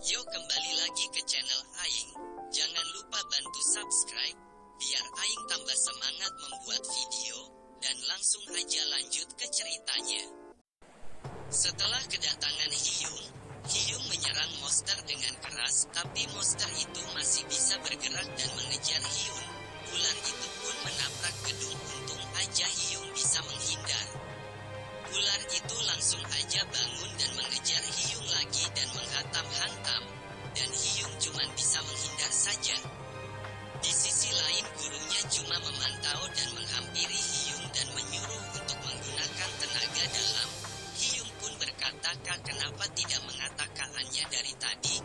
Yuk kembali lagi ke channel Aing. Jangan lupa bantu subscribe, biar Aing tambah semangat membuat video, dan langsung aja lanjut ke ceritanya. Setelah kedatangan Hyung menyerang monster dengan keras, tapi monster itu masih bisa bergerak dan mengejar Hyung. Ular itu pun menabrak gedung, untung aja Hyung bisa menghindar. Ular itu langsung aja bangun dan mengejar Hyung lagi dan menghantam-hantam, dan Hyung cuma bisa menghindar saja. Di sisi lain gurunya cuma memantau dan menghampiri Hyung dan menyuruh untuk menggunakan tenaga dalam. Hyung pun berkata, "Kak, kenapa tidak mengatakannya dari tadi?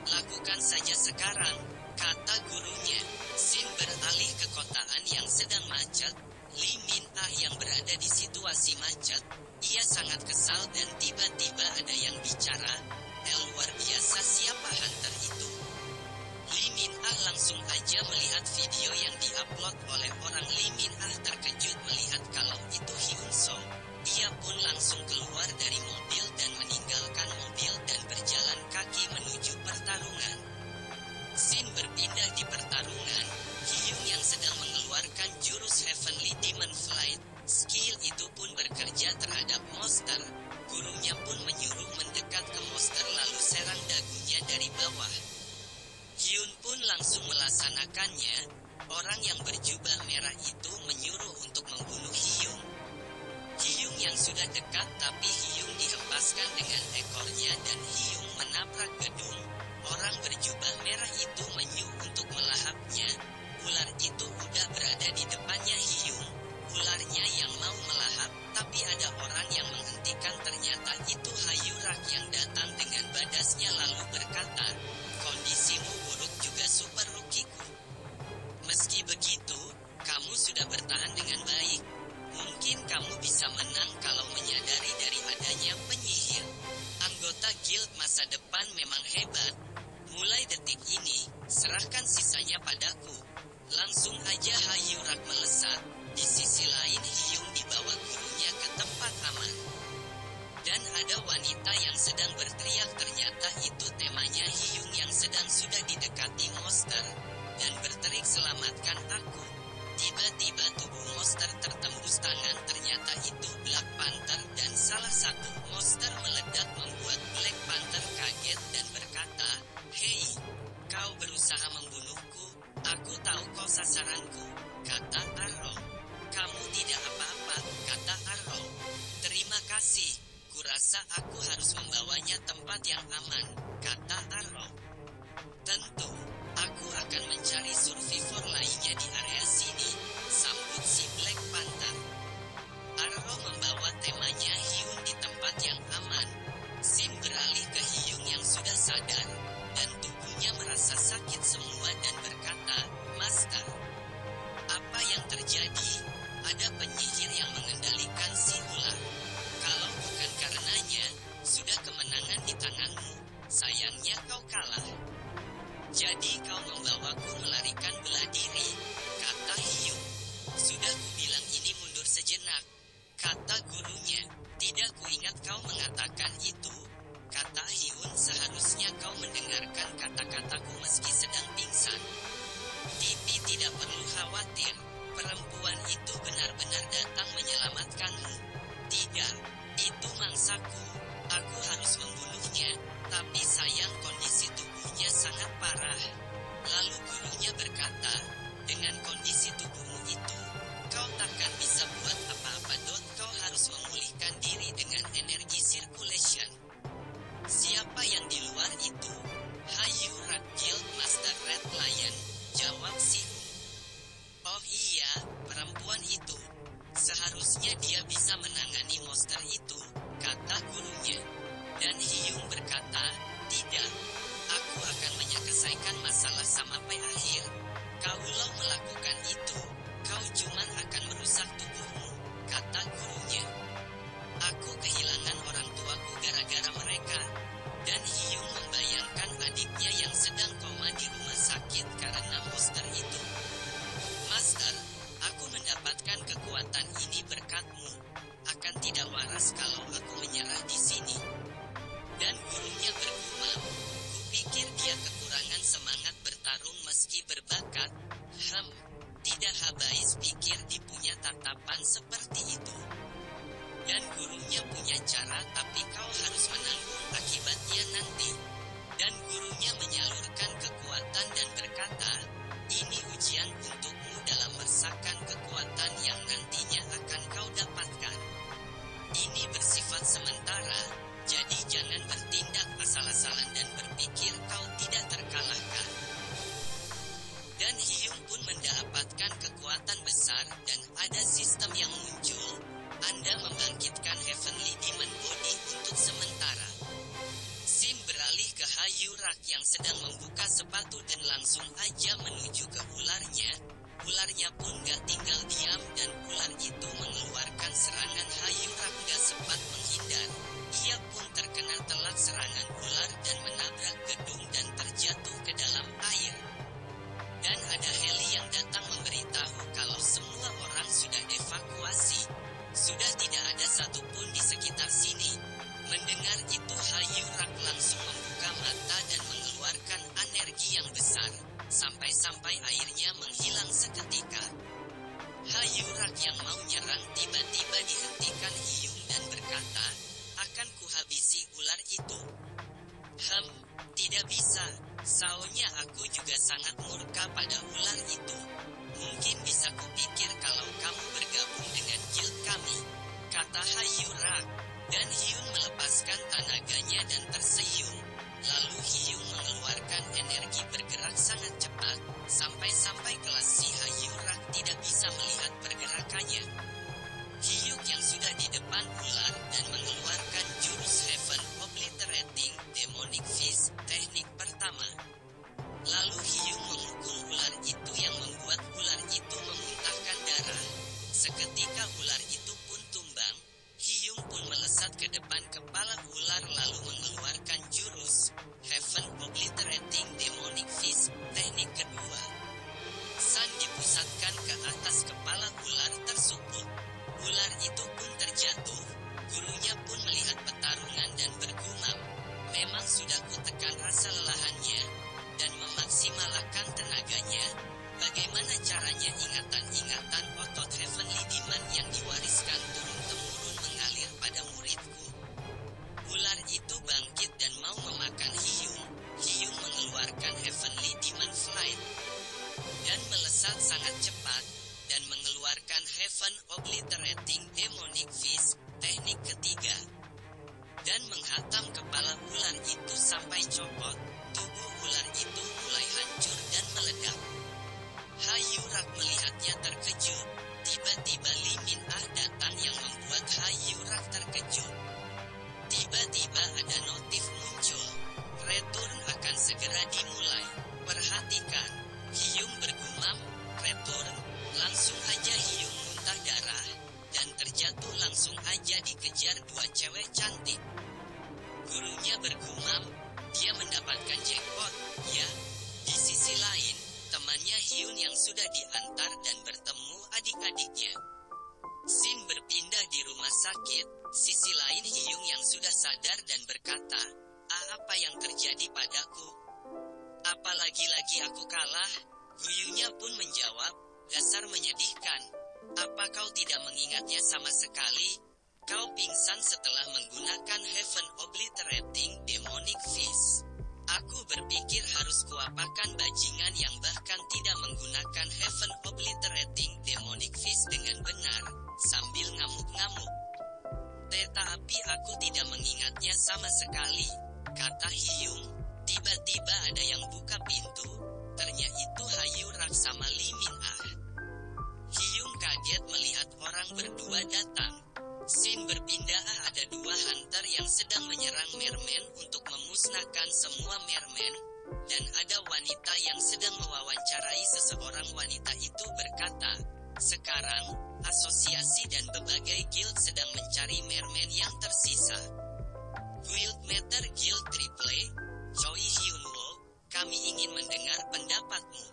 Lakukan saja sekarang," kata gurunya. Sin beralih ke kotaan yang sedang macet. Lee Min-ah yang berada di situasi macet, ia sangat kesal dan tiba-tiba ada yang bicara, luar biasa, siapa hunter itu?" Lee Min-ah langsung aja melihat video yang diupload oleh orang. Lee Min-ah terkejut melihat kalau itu Hyun Soo. Ia pun langsung keluar dari mobil dan meninggalkan mobil dan berjalan kaki menuju pertarungan. Sin berpindah di pertarungan. Hyung yang sedang mengeluarkan jurus Heavenly Demon Flight. Skill itu pun bekerja terhadap monster. Gurunya pun menyuruh mendekat ke monster lalu serang dagunya dari bawah. Hyun pun langsung melaksanakannya. Orang yang berjubah merah itu menyuruh untuk membunuh Hyung. Hyung yang sudah dekat, tapi Hyung dihempaskan dengan ekornya dan Hyung menabrak gedung. Orang berjubah merah itu menyuruh untuk melahapnya. Ular itu udah berada di depannya Hyung. Ularnya yang mau melahap, tapi ada orang yang menghentikan. Ternyata itu Hayurak yang datang dengan badasnya lalu berkata, "Kondisimu buruk juga Super Rukiku. Meski begitu, kamu sudah bertahan dengan baik. Mungkin kamu bisa menang kalau menyadari dari adanya penyihir. Anggota guild masa depan memang hebat. Mulai detik ini, serahkan sisanya padaku." Langsung aja Hayurak melesat. Di sisi lain Hyung dibawa gurunya ke tempat aman. Dan ada wanita yang sedang berteriak, ternyata itu temanya Hyung yang sedang sudah didekati monster. Dan berteriak, "Selamatkan aku." Tiba-tiba tubuh monster tertembus tangan, ternyata itu Black Panther dan salah satu monster meledak membuat Black Panther kaget dan berkata, "Hei, kau berusaha membunuhku, aku tahu kau sasaranku," kata Arrow. "Kamu tidak apa-apa," kata Arrow. "Terima kasih, kurasa aku harus membawanya tempat yang aman," kata Arrow. "Tentu, aku akan mencari survivor lainnya di area sini," sambut si Black Panther. Arrow membawa temanya Hyun di tempat yang aman. Sin beralih ke Hyun yang sudah sadar, dan tubuhnya merasa sakit semua dan berkata, "Master, apa yang terjadi? Ada penyihir yang mengendalikan si ular. Kalau bukan karenanya, sudah kemenangan di tanganmu. Sayangnya kau kalah. Jadi kau membawaku melarikan bela diri," kata Hyun. "Sudah kubilang ini mundur sejenak," kata gurunya. "Tidak kuingat kau mengatakan itu," kata Hyun. "Seharusnya kau mendengarkan kata-kataku meski sedang pingsan. Tapi tidak perlu khawatir, perempuan itu benar-benar datang menyelamatkanmu." "Tidak, itu mangsaku. Aku harus membunuhnya, tapi sayang kondisi tubuhnya sangat parah." Lalu gurunya berkata, "Dengan kondisi tubuhmu itu, kau takkan bisa buat apa-apa. Kau harus memulihkan diri dengan energi circulation." "Siapa yang di luar itu?" "Hayurak Guild Master Red Lion," jawab Hyun. "Oh iya, perempuan itu. Seharusnya dia bisa menangani monster itu," kata gurunya. Dan Hyun berkata, "Tidak, aku akan menyelesaikan masalah sampai akhir. Kalau melakukan itu, kau cuma akan merusak tubuhmu," kata gurunya. "Aku kehilangan orang tuaku gara-gara mereka." Dan Hyun membayangkan adiknya yang sedang koma di rumah sakit karena monster itu. "Master, aku mendapatkan kekuatan ini berkatmu. Akan tidak waras kalau aku menyerah di sini." Dan gurunya bergumam, Rak yang sedang membuka sepatu dan langsung aja menuju ke ularnya. Ularnya pun gak tinggal diam dan ular itu mengeluarkan serangan. Hayu Rak gak sempat menghindar. Ia pun terkena telak serangan ular dan menabrak gedung dan terjatuh ke dalam air. Dan ada heli yang datang memberitahu kalau semua orang sudah evakuasi. Sudah tidak ada satupun di sekitar sini. Mendengar itu Hayu Rak langsung membuka mata dan mengeluarkan energi yang besar, sampai-sampai airnya menghilang seketika. Hayu Rak yang mau nyerang tiba-tiba dihentikan Hyung dan berkata, "Akan kuhabisi ular itu." Tidak bisa. Saonya aku juga sangat murka pada ular itu. Mungkin bisa kupikir kalau kamu bergabung dengan guild kami, kata Hayu Rak. Dan Hyun melepaskan tenaganya dan tersenyum. Lalu Hyun mengeluarkan energi bergerak sangat cepat, sampai-sampai kelas si Hayu Rak tidak bisa melihat pergerakannya. Hyuk yang sudah di depan ular dan mengeluarkan jurus Heaven Obliterating Demonic Fist teknik pertama. Lalu Hyuk memukul ular itu yang membuat ular itu memuntahkan darah. Seketika ular itu pun tumbang. Hyung pun melesat ke depan kepala ular lalu mengeluarkan jurus Heaven Obliterating Demonic Fist teknik kedua. San dipusatkan ke atas kepala ular tersebut. Ular itu pun terjatuh. Gurunya pun melihat pertarungan dan bergumam, "Memang sudah kutekan rasa lelahannya dan memaksimalkan tenaganya. Bagaimana caranya ingatan-ingatan otot Heavenly Demon yang diwariskan turun-temurun mengalir pada muridku?" Ular itu bangkit dan mau memakan Hyung. Hyung mengeluarkan Heavenly Demon Flight dan melesat sangat cepat dan mengeluarkan Heaven Obliterating Demonic Fist teknik ketiga dan menghantam kepala ular itu sampai copot. Tubuh ular itu mulai hancur dan meledak. Hayu Rak melihatnya terkejut. Tiba-tiba Lee Min Ah datang yang membuat Hayu Rak terkejut. Tiba-tiba ada notif muncul. Return akan segera dimulai. Perhatikan. Hyung bergumam, "Return." Langsung aja Hyung muntah darah dan terjatuh langsung aja dikejar dua cewek cantik. Gurunya bergumam, dia mendapatkan jackpot, ya. Di sisi lain, temannya Hyun yang sudah diantar dan bertemu adik-adiknya. Scene berpindah di rumah sakit. Sisi lain Hyun yang sudah sadar dan berkata, apa yang terjadi padaku? Apa lagi-lagi aku kalah?" Guyunya pun menjawab, "Dasar menyedihkan. Apa kau tidak mengingatnya sama sekali? Kau pingsan setelah menggunakan Heaven Obliterating Demonic Fist. Aku berpikir harus kuapakan bajingan yang bahkan tidak menggunakan Heaven Obliterating Demonic Fist dengan benar," sambil ngamuk-ngamuk. "Tetapi aku tidak mengingatnya sama sekali," kata Hyung. Tiba-tiba ada yang buka pintu. Ternyata itu Hayu Rak sama Lee Min Ah. Hyung kaget melihat orang berdua datang. Scene berpindah, ada dua hunter yang sedang menyerang merman untuk memusnahkan semua merman, dan ada wanita yang sedang mewawancarai seseorang. Wanita itu berkata, "Sekarang, asosiasi dan berbagai guild sedang mencari merman yang tersisa. Guildmaster Guild Triple, Choi Hyunwoo, kami ingin mendengar pendapatmu."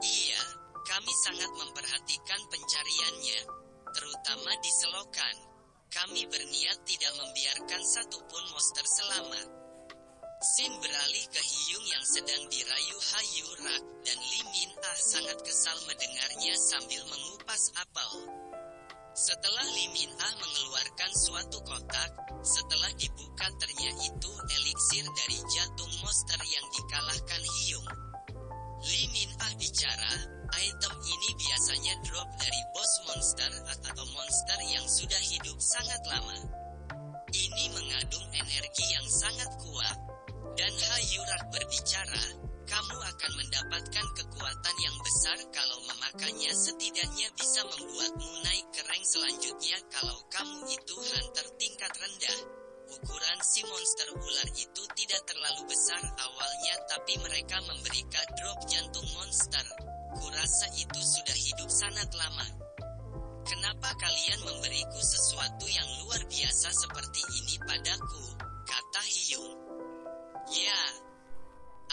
"Iya, kami sangat memperhatikan pencariannya, terutama di selokan. Kami berniat tidak membiarkan satupun monster selamat." Scene beralih ke Hyung yang sedang dirayu Hayu Rak, dan Lee Min Ah sangat kesal mendengarnya sambil mengupas apel. Setelah Lee Min Ah mengeluarkan suatu kotak, setelah dibuka ternyata itu eliksir dari jantung monster yang dikalahkan Hyung. Lee Min Ah bicara, "Item ini biasanya drop dari boss monster atau monster yang sudah hidup sangat lama. Ini mengandung energi yang sangat kuat." Dan Hayu Rak berbicara, "Kamu akan mendapatkan kekuatan yang besar kalau memakannya, setidaknya bisa membuatmu naik ke rank selanjutnya kalau kamu itu hunter tingkat rendah." ukuran si monster ular itu tidak terlalu besar awalnya, tapi mereka memberikan drop jantung monster. Kurasa itu sudah hidup sangat lama. Kenapa kalian memberiku sesuatu yang luar biasa seperti ini padaku? Kata Hyung. Ya,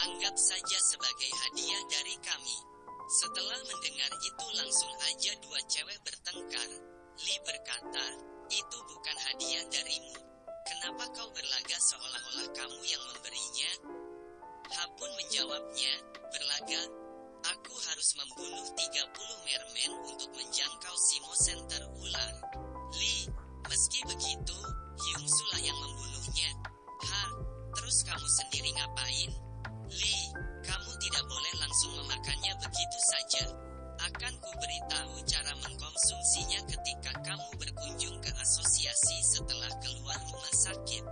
anggap saja sebagai hadiah dari kami. Setelah mendengar itu langsung aja dua cewek bertengkar. Lee berkata, itu bukan hadiah darimu. Kenapa kau berlagak seolah-olah kamu yang memberinya? Ha pun menjawabnya, berlagak? Aku harus membunuh 30 mermen untuk menjangkau Simo Center ular. Lee, meski begitu, Hyung Soo lah yang membunuhnya. Ha, terus kamu sendiri ngapain? Lee, kamu tidak boleh langsung memakannya begitu saja. Akan kuberitahu cara mengkonsumsinya ketika kamu berkunjung ke asosiasi setelah keluar rumah sakit.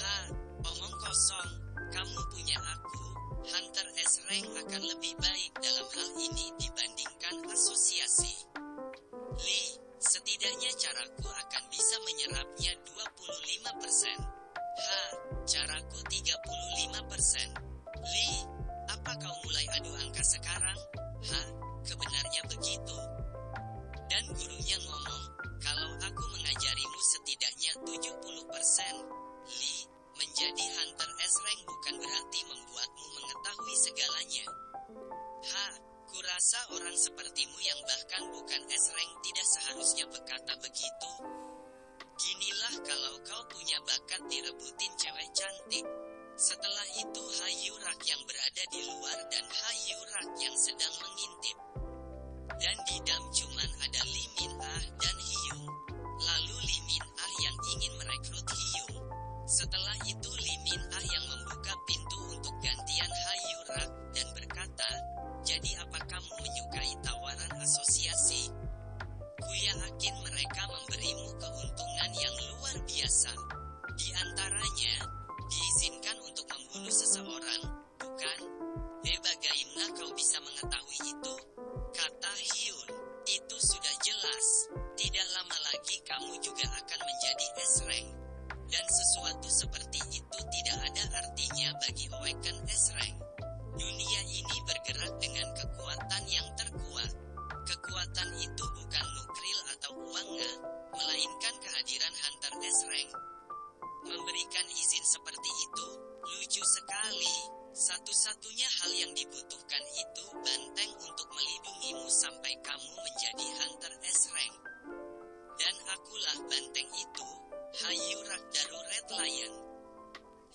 Ha, omong kosong, kamu punya aku. Hunter S-Rank akan lebih baik dalam hal ini dibandingkan asosiasi. Lee, setidaknya caraku akan bisa menyerapnya 25%. Ha, caraku 35%. Lee, apa kau mulai adu angka sekarang? Ha, kebenarnya begitu. Dan gurunya ngomong, kalau aku mengajarimu setidaknya 70%. Lee, menjadi Hunter S-Rank bukan berarti membuatmu mengetahui segalanya. Ha, kurasa orang sepertimu yang bahkan bukan S-Rank tidak seharusnya berkata begitu. Ginilah kalau kau punya bakat direbutin cewek cantik. Setelah itu Hayurak yang berada di luar dan Hayurak yang sedang mengintip. Dan di dam cuman ada Lee Min Ah dan Hyung. Lalu Lee Min Ah yang ingin merekrut Hyung. Setelah itu Lee Min Ah yang membuka pintu untuk gantian Hayurak dan berkata, jadi apa kamu menyukai tawaran asosiasi? Ku yakin mereka memberimu keuntungan yang luar biasa. Di antaranya, diizinkan untuk membunuh seseorang, bukan? Bagaimana kau bisa mengetahui itu? Kata Hyun, itu sudah jelas. Tidak lama lagi kamu juga akan menjadi S-Rank. Dan sesuatu seperti itu tidak ada artinya bagi Awaken S-Rank. Dunia ini bergerak dengan kekuatan yang terkuat. Kekuatan itu bukan nukril atau uangnya, melainkan kehadiran Hunter S-Rank. Memberikan izin seperti itu, lucu sekali. Satu-satunya hal yang dibutuhkan itu banteng untuk melindungimu sampai kamu menjadi Hunter S-Rank. Dan akulah banteng itu, Hayurak Daru Red Lion.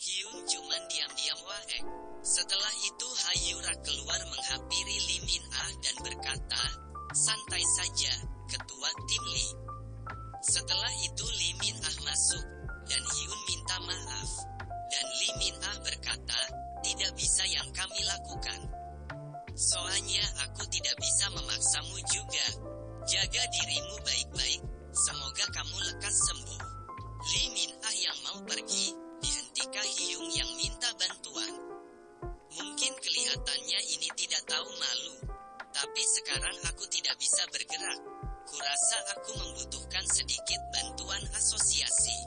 Hyun cuman diam-diam waek. Setelah itu Hayurak keluar menghampiri Lee Min Ah dan berkata, santai saja, ketua tim Lee. Setelah itu Lee Min Ah masuk, dan Hyun minta maaf. Dan Lee Min Ah berkata, tidak bisa yang kami lakukan. Soalnya aku tidak bisa memaksamu juga. Jaga dirimu baik-baik, semoga kamu lekas sembuh. Lee Min Ah yang mau pergi, dihentikan Hyung yang minta bantuan. Mungkin kelihatannya ini tidak tahu malu, tapi sekarang aku tidak bisa bergerak. Kurasa aku membutuhkan sedikit bantuan asosiasi.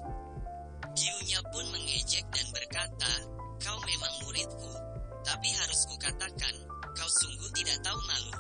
Hyunya pun mengejek dan berkata, kau memang muridku, tapi harus kukatakan, kau sungguh tidak tahu malu.